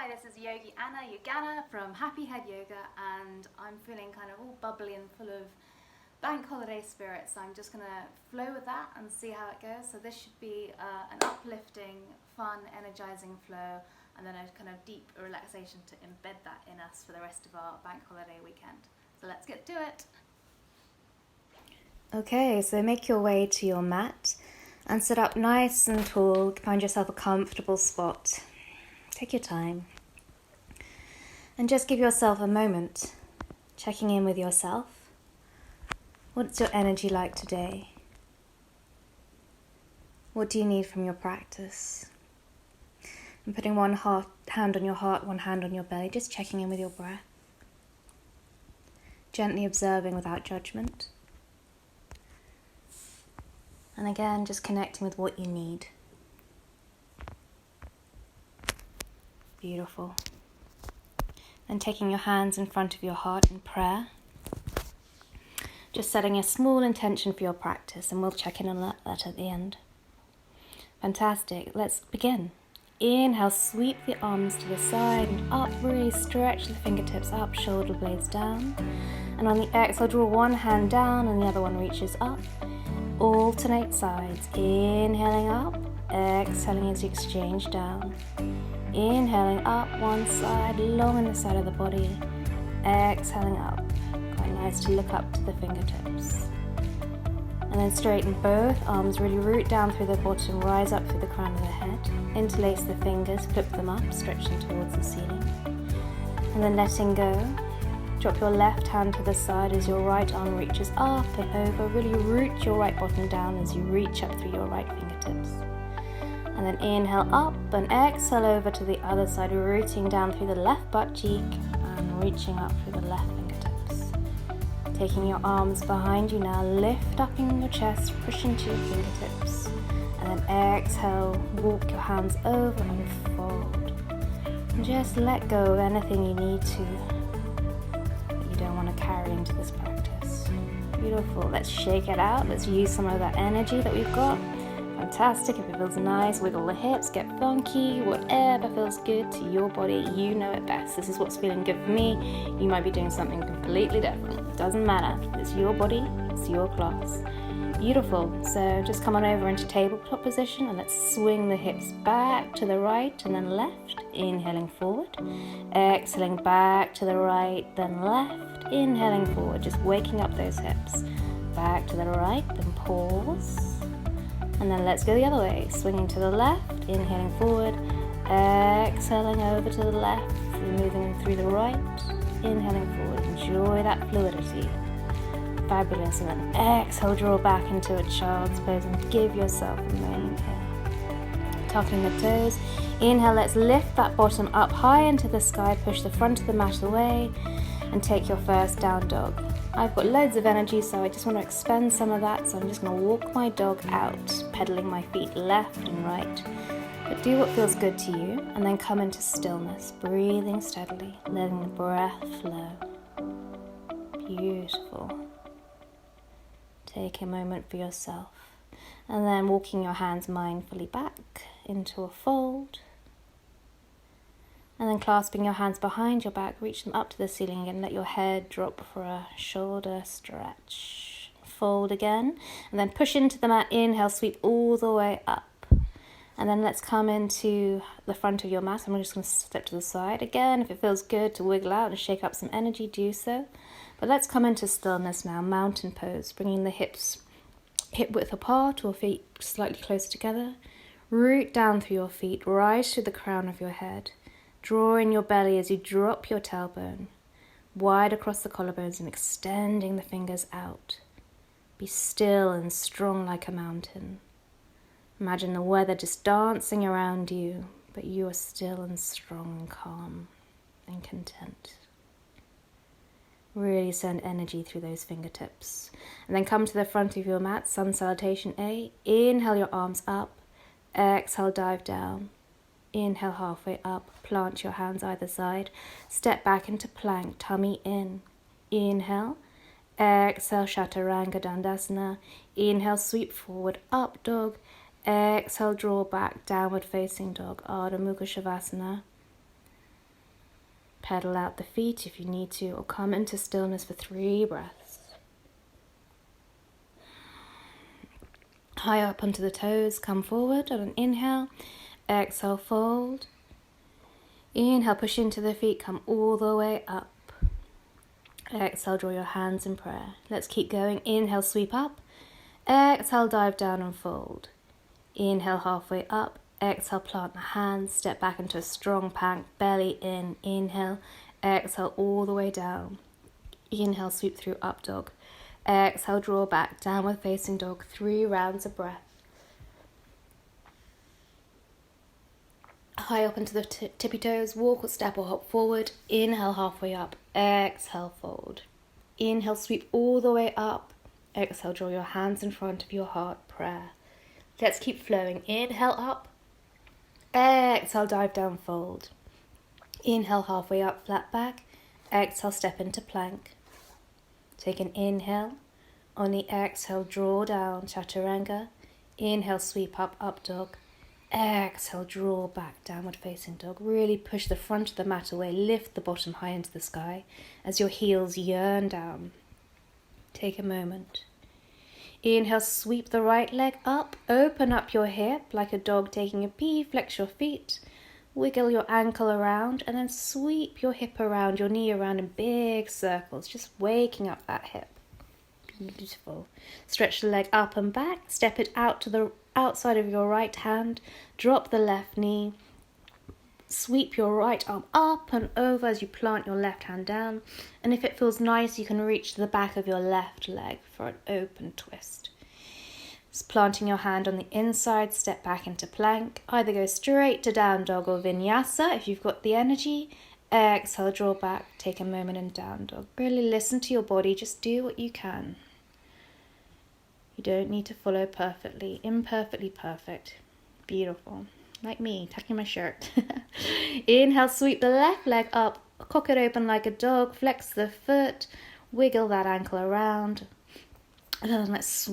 This is Yogi Anna Yogana from Happy Head Yoga, and I'm feeling kind of all bubbly and full of bank holiday spirit, so I'm just going to flow with that and see how it goes. So this should be an uplifting, fun, energizing flow, and then a kind of deep relaxation to embed that in us for the rest of our bank holiday weekend. So let's get to it. Okay, so make your way to your mat and sit up nice and tall. Find yourself a comfortable spot. Take your time. And just give yourself a moment, checking in with yourself. What's your energy like today? What do you need from your practice? And putting one hand on your heart, one hand on your belly, just checking in with your breath. Gently observing without judgment. And again, just connecting with what you need. Beautiful. And taking your hands in front of your heart in prayer. Just setting a small intention for your practice, and we'll check in on that at the end. Fantastic. Let's begin. Inhale, sweep the arms to the side and up. Really stretch the fingertips up, shoulder blades down. And on the exhale, draw one hand down and the other one reaches up. Alternate sides. Inhaling up, exhaling as you exchange down. Inhaling up one side, long in the side of the body. Exhaling up. Quite nice to look up to the fingertips. And then straighten both arms, really root down through the bottom, rise up through the crown of the head. Interlace the fingers, flip them up, stretch them towards the ceiling. And then letting go. Drop your left hand to the side as your right arm reaches up and over. Really root your right bottom down as you reach up through your right fingertips. And then inhale up and exhale over to the other side, rooting down through the left butt cheek and reaching up through the left fingertips. Taking your arms behind you now, lift up in your chest, push into your fingertips. And then exhale, walk your hands over and fold. And just let go of anything you need to that you don't want to carry into this practice. Beautiful. Let's shake it out. Let's use some of that energy that we've got. Fantastic. If it feels nice, wiggle the hips, get funky, whatever feels good to your body, you know it best. This is what's feeling good for me. You might be doing something completely different. Doesn't matter. It's your body, it's your class. Beautiful. So just come on over into tabletop position and let's swing the hips back to the right and then left. Inhaling forward. Exhaling back to the right, then left. Inhaling forward, just waking up those hips. Back to the right, then pause. And then let's go the other way, swinging to the left, inhaling forward, exhaling over to the left, moving through the right, inhaling forward. Enjoy that fluidity. Fabulous. And then exhale, draw back into a child's pose and give yourself a moment here. Tucking the toes. Inhale, let's lift that bottom up high into the sky, push the front of the mat away, and take your first down dog. I've got loads of energy, so I just want to expend some of that, so I'm just going to walk my dog out, pedaling my feet left and right. But do what feels good to you, and then come into stillness, breathing steadily, letting the breath flow. Beautiful. Take a moment for yourself, and then walking your hands mindfully back into a fold. And then clasping your hands behind your back, reach them up to the ceiling again. Let your head drop for a shoulder stretch. Fold again. And then push into the mat. Inhale, sweep all the way up. And then let's come into the front of your mat. I'm just going to step to the side. Again, if it feels good to wiggle out and shake up some energy, do so. But let's come into stillness now. Mountain pose. Bringing the hips hip width apart or feet slightly closer together. Root down through your feet. Rise to the crown of your head. Draw in your belly as you drop your tailbone, wide across the collarbones and extending the fingers out. Be still and strong like a mountain. Imagine the weather just dancing around you, but you are still and strong and calm and content. Really send energy through those fingertips. And then come to the front of your mat, sun salutation A. Inhale your arms up, exhale, dive down. Inhale halfway up, plant your hands either side, step back into plank, tummy in. Inhale, exhale, Chaturanga Dandasana. Inhale, sweep forward, up dog. Exhale, draw back, downward facing dog, Ardha Mukha Shavasana. Pedal out the feet if you need to, or come into stillness for 3 breaths. High up onto the toes, come forward on an inhale. Exhale, fold. Inhale, push into the feet, come all the way up. Exhale, draw your hands in prayer. Let's keep going. Inhale, sweep up. Exhale, dive down and fold. Inhale, halfway up. Exhale, plant the hands, step back into a strong plank, belly in. Inhale, exhale, all the way down. Inhale, sweep through up dog. Exhale, draw back, downward facing dog, 3 rounds of breath. High up into the tippy toes, walk or step or hop forward. Inhale, halfway up. Exhale, fold. Inhale, sweep all the way up. Exhale, draw your hands in front of your heart, prayer. Let's keep flowing. Inhale, up. Exhale, dive down, fold. Inhale, halfway up, flat back. Exhale, step into plank. Take an inhale. On the exhale, draw down, chaturanga. Inhale, sweep up, up dog. Exhale, draw back, downward facing dog. Really push the front of the mat away. Lift the bottom high into the sky as your heels yearn down. Take a moment. Inhale, sweep the right leg up. Open up your hip like a dog taking a pee. Flex your feet. Wiggle your ankle around and then sweep your hip around, your knee around in big circles, just waking up that hip. Beautiful. Stretch the leg up and back. Step it out to the outside of your right hand. Drop the left knee. Sweep your right arm up and over as you plant your left hand down. And if it feels nice, you can reach to the back of your left leg for an open twist. Just planting your hand on the inside, step back into plank. Either go straight to down dog or vinyasa if you've got the energy. Exhale, draw back, take a moment in down dog. Really listen to your body, just do what you can. You don't need to follow perfectly, imperfectly perfect. Beautiful. Like me, tucking my shirt. Inhale, sweep the left leg up, cock it open like a dog, flex the foot, wiggle that ankle around. And then let's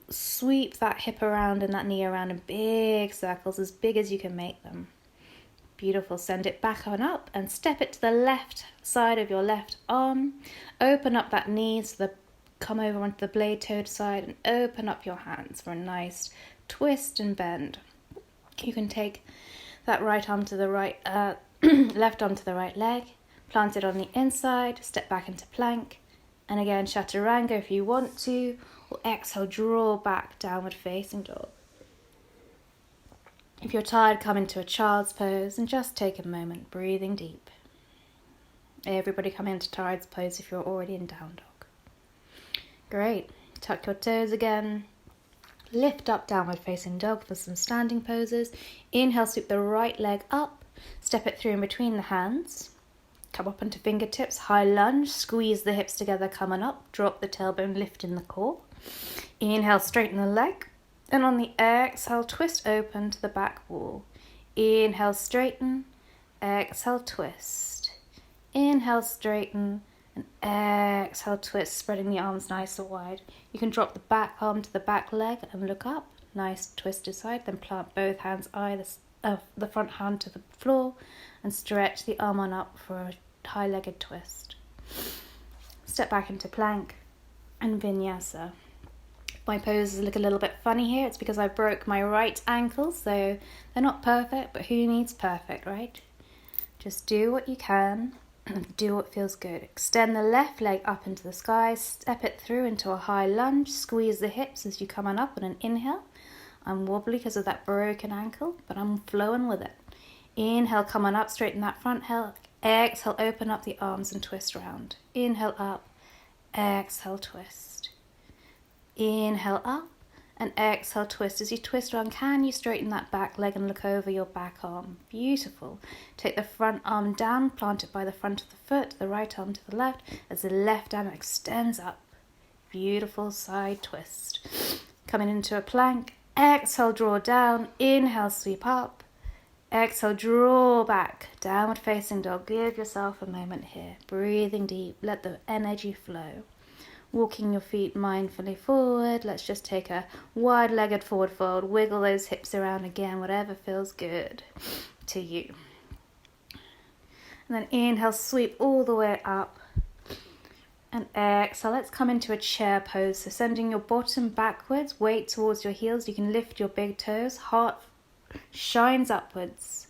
sweep that hip around and that knee around in big circles, as big as you can make them. Beautiful. Send it back on up and step it to the left side of your left arm. Open up that knee so come over onto the blade toed side and open up your hands for a nice twist and bend. You can take that right arm to the right, left arm to the right leg, plant it on the inside, step back into plank. And again, chaturanga if you want to, or exhale, draw back, downward facing dog. If you're tired, come into a child's pose and just take a moment, breathing deep. Everybody come into child's pose if you're already in down dog. Great. Tuck your toes again. Lift up, downward facing dog for some standing poses. Inhale, sweep the right leg up, step it through in between the hands. Come up onto fingertips, high lunge, squeeze the hips together, coming up, drop the tailbone, lift in the core. Inhale, straighten the leg, and on the exhale, twist open to the back wall. Inhale, straighten, exhale, twist. Inhale, straighten, and exhale, twist, spreading the arms nice and wide. You can drop the back arm to the back leg and look up, nice twisted side, then plant both hands the front hand to the floor and stretch the arm on up for a high-legged twist. Step back into plank and vinyasa. My poses look a little bit funny here. It's because I broke my right ankle, so they're not perfect, but who needs perfect, right? Just do what you can and do what feels good. Extend the left leg up into the sky, step it through into a high lunge, squeeze the hips as you come on up on an inhale. I'm wobbly because of that broken ankle, but I'm flowing with it. Inhale, come on up, straighten that front heel. Exhale, open up the arms and twist round. Inhale up, exhale, twist. Inhale up and exhale, twist. As you twist around, can you straighten that back leg and look over your back arm? Beautiful. Take the front arm down, plant it by the front of the foot, the right arm to the left, as the left arm extends up. Beautiful side twist. Coming into a plank. Exhale, draw down. Inhale, sweep up. Exhale, draw back. Downward facing dog. Give yourself a moment here. Breathing deep. Let the energy flow. Walking your feet mindfully forward. Let's just take a wide-legged forward fold. Wiggle those hips around again, whatever feels good to you. And then inhale, sweep all the way up. And exhale, let's come into a chair pose. So sending your bottom backwards, weight towards your heels. You can lift your big toes, heart shines upwards.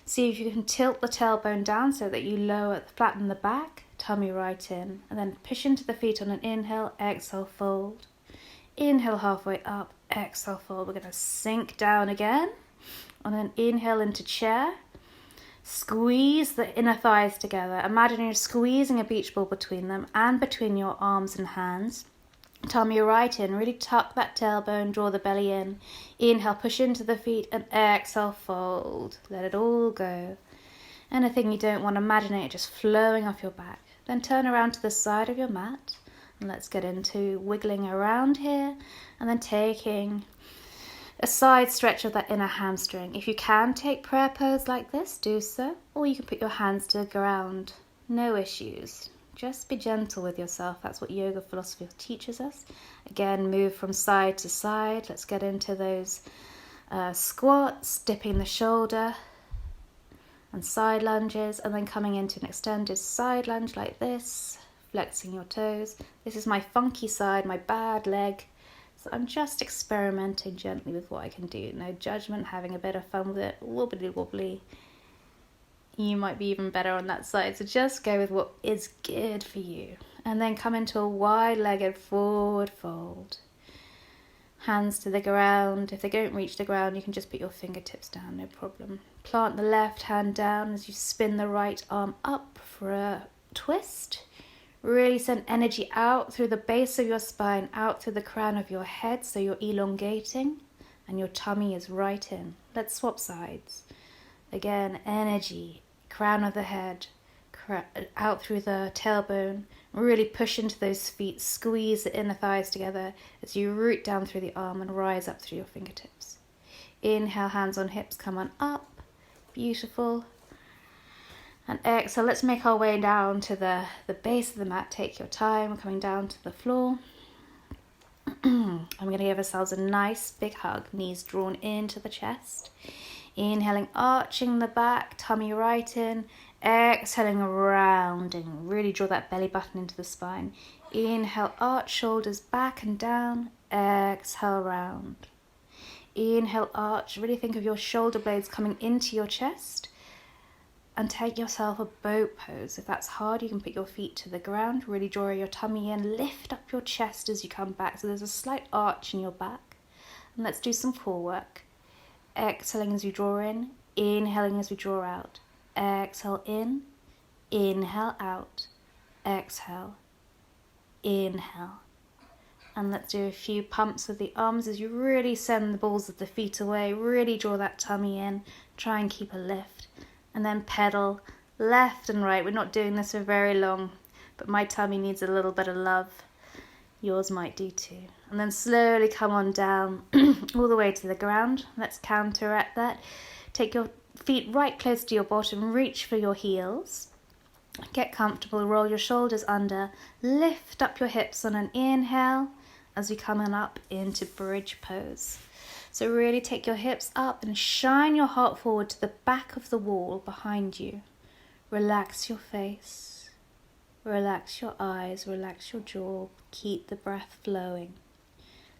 See if you can tilt the tailbone down so that you flatten the back, tummy right in. And then push into the feet on an inhale, exhale, fold. Inhale halfway up, exhale, fold. We're going to sink down again. On an inhale into chair. Squeeze the inner thighs together. Imagine you're squeezing a beach ball between them and between your arms and hands. Tummy right in. Really tuck that tailbone, draw the belly in. Inhale, push into the feet and exhale, fold. Let it all go. Anything you don't want, imagine it just flowing off your back. Then turn around to the side of your mat. And let's get into wiggling around here. And then taking a side stretch of that inner hamstring. If you can take prayer pose like this, do so. Or you can put your hands to the ground. No issues. Just be gentle with yourself. That's what yoga philosophy teaches us. Again, move from side to side. Let's get into those squats, dipping the shoulder and side lunges. And then coming into an extended side lunge like this. Flexing your toes. This is my funky side, my bad leg. So I'm just experimenting gently with what I can do. No judgment, having a bit of fun with it. Wobbly wobbly. You might be even better on that side. So just go with what is good for you. And then come into a wide-legged forward fold. Hands to the ground. If they don't reach the ground, you can just put your fingertips down, no problem. Plant the left hand down as you spin the right arm up for a twist. Really send energy out through the base of your spine, out through the crown of your head, so you're elongating and your tummy is right in. Let's swap sides. Again, energy, crown of the head, out through the tailbone. Really push into those feet, squeeze the inner thighs together as you root down through the arm and rise up through your fingertips. Inhale, hands on hips, come on up. Beautiful. And exhale, let's make our way down to the base of the mat. Take your time, we're coming down to the floor. I'm going to give ourselves a nice big hug, knees drawn into the chest. Inhaling, arching the back, tummy right in. Exhaling, rounding. Really draw that belly button into the spine. Inhale, arch shoulders back and down. Exhale, round. Inhale, arch. Really think of your shoulder blades coming into your chest. And take yourself a boat pose. If that's hard, you can put your feet to the ground. Really draw your tummy in. Lift up your chest as you come back. So there's a slight arch in your back. And let's do some core work. Exhaling as you draw in. Inhaling as we draw out. Exhale in. Inhale out. Exhale. Inhale. And let's do a few pumps with the arms as you really send the balls of the feet away. Really draw that tummy in. Try and keep a lift. And then pedal left and right. We're not doing this for very long, but my tummy needs a little bit of love. Yours might do too. And then slowly come on down all the way to the ground. Let's counteract that. Take your feet right close to your bottom. Reach for your heels. Get comfortable. Roll your shoulders under. Lift up your hips on an inhale as we come on up into bridge pose. So really take your hips up and shine your heart forward to the back of the wall behind you. Relax your face. Relax your eyes. Relax your jaw. Keep the breath flowing.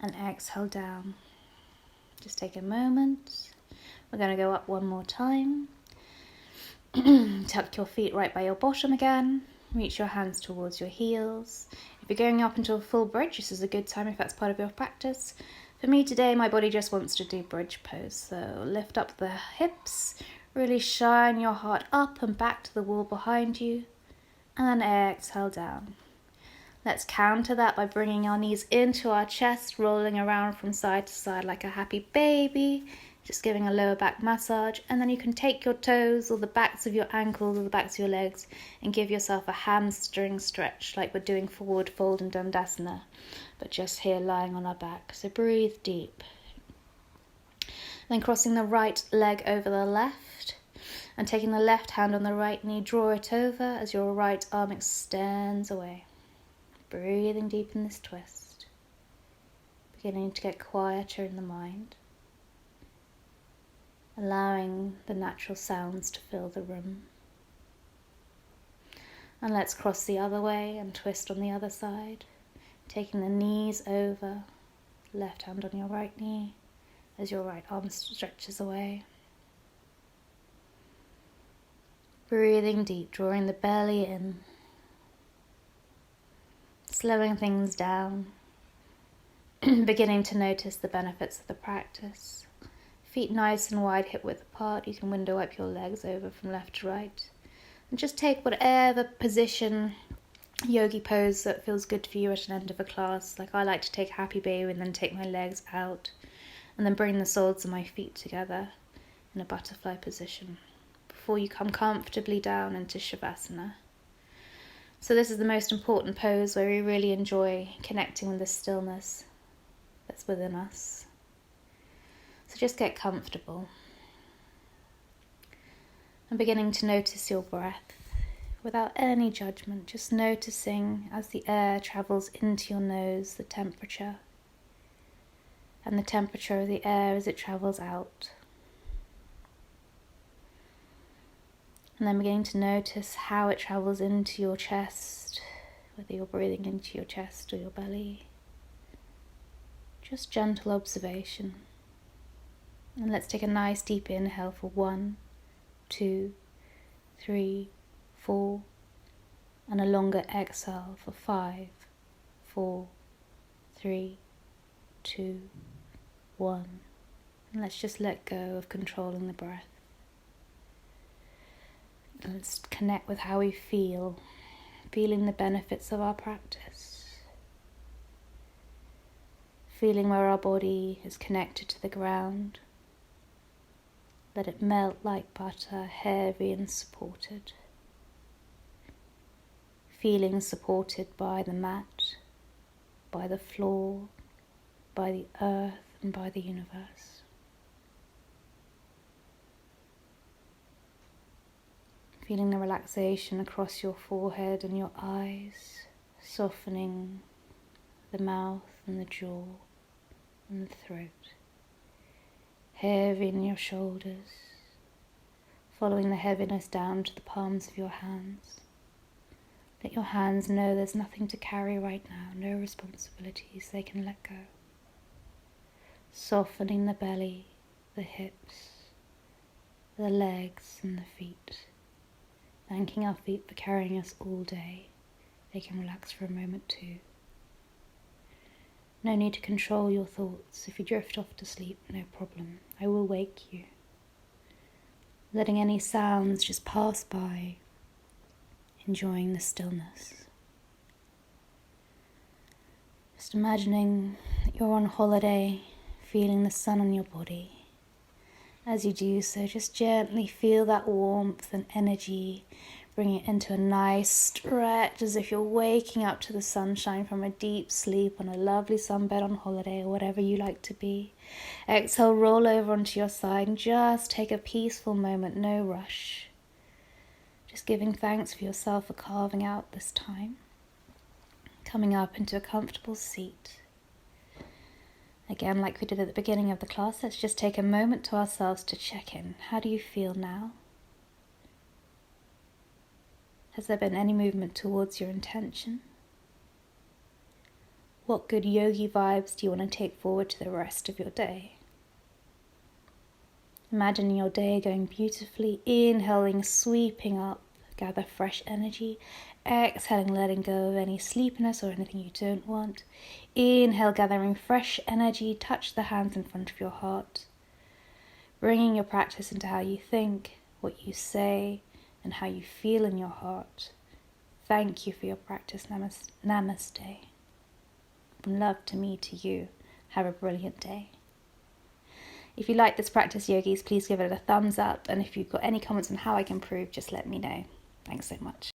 And exhale down. Just take a moment. We're going to go up one more time. Tuck your feet right by your bottom again. Reach your hands towards your heels. If you're going up into a full bridge, this is a good time if that's part of your practice. For me today, my body just wants to do bridge pose. So lift up the hips, really shine your heart up and back to the wall behind you, and then exhale down. Let's counter that by bringing our knees into our chest, rolling around from side to side like a happy baby, just giving a lower back massage. And then you can take your toes or the backs of your ankles or the backs of your legs and give yourself a hamstring stretch like we're doing forward fold in Dandasana, but just here lying on our back. So breathe deep. Then crossing the right leg over the left and taking the left hand on the right knee, draw it over as your right arm extends away. Breathing deep in this twist. Beginning to get quieter in the mind. Allowing the natural sounds to fill the room. And let's cross the other way and twist on the other side, taking the knees over, left hand on your right knee as your right arm stretches away. Breathing deep, drawing the belly in, slowing things down, beginning to notice the benefits of the practice. Feet nice and wide, hip width apart. You can window wipe your legs over from left to right. And just take whatever position, yogi pose that feels good for you at an end of a class. Like I like to take happy baby and then take my legs out and then bring the soles of my feet together in a butterfly position before you come comfortably down into Shavasana. So this is the most important pose where we really enjoy connecting with the stillness that's within us. So just get comfortable and beginning to notice your breath without any judgment, just noticing as the air travels into your nose, the temperature, and the temperature of the air as it travels out. And then beginning to notice how it travels into your chest, whether you're breathing into your chest or your belly. Just gentle observation. And let's take a nice deep inhale for 1, 2, 3, 4, and a longer exhale for 5, 4, 3, 2, 1. And let's just let go of controlling the breath. And let's connect with how we feel, feeling the benefits of our practice. Feeling where our body is connected to the ground. Let it melt like butter, heavy and supported. Feeling supported by the mat, by the floor, by the earth and by the universe. Feeling the relaxation across your forehead and your eyes, softening the mouth and the jaw and the throat. Heavy in your shoulders, following the heaviness down to the palms of your hands. Let your hands know there's nothing to carry right now, no responsibilities, they can let go. Softening the belly, the hips, the legs and the feet. Thanking our feet for carrying us all day. They can relax for a moment too. No need to control your thoughts. If you drift off to sleep, no problem. I will wake you. Letting any sounds just pass by, enjoying the stillness. Just imagining that you're on holiday, feeling the sun on your body. As you do so, just gently feel that warmth and energy. Bring it into a nice stretch as if you're waking up to the sunshine from a deep sleep on a lovely sunbed on holiday or whatever you like to be. Exhale, roll over onto your side and just take a peaceful moment, no rush. Just giving thanks for yourself for carving out this time. Coming up into a comfortable seat. Again, like we did at the beginning of the class, let's just take a moment to ourselves to check in. How do you feel now? Has there been any movement towards your intention? What good yogi vibes do you want to take forward to the rest of your day? Imagining your day going beautifully, inhaling, sweeping up, gather fresh energy. Exhaling, letting go of any sleepiness or anything you don't want. Inhale, gathering fresh energy, touch the hands in front of your heart. Bringing your practice into how you think, what you say, and how you feel in your heart. Thank you for your practice. Namaste. From love to me, to you. Have a brilliant day. If you like this practice, yogis, please give it a thumbs up. And if you've got any comments on how I can improve, just let me know. Thanks so much.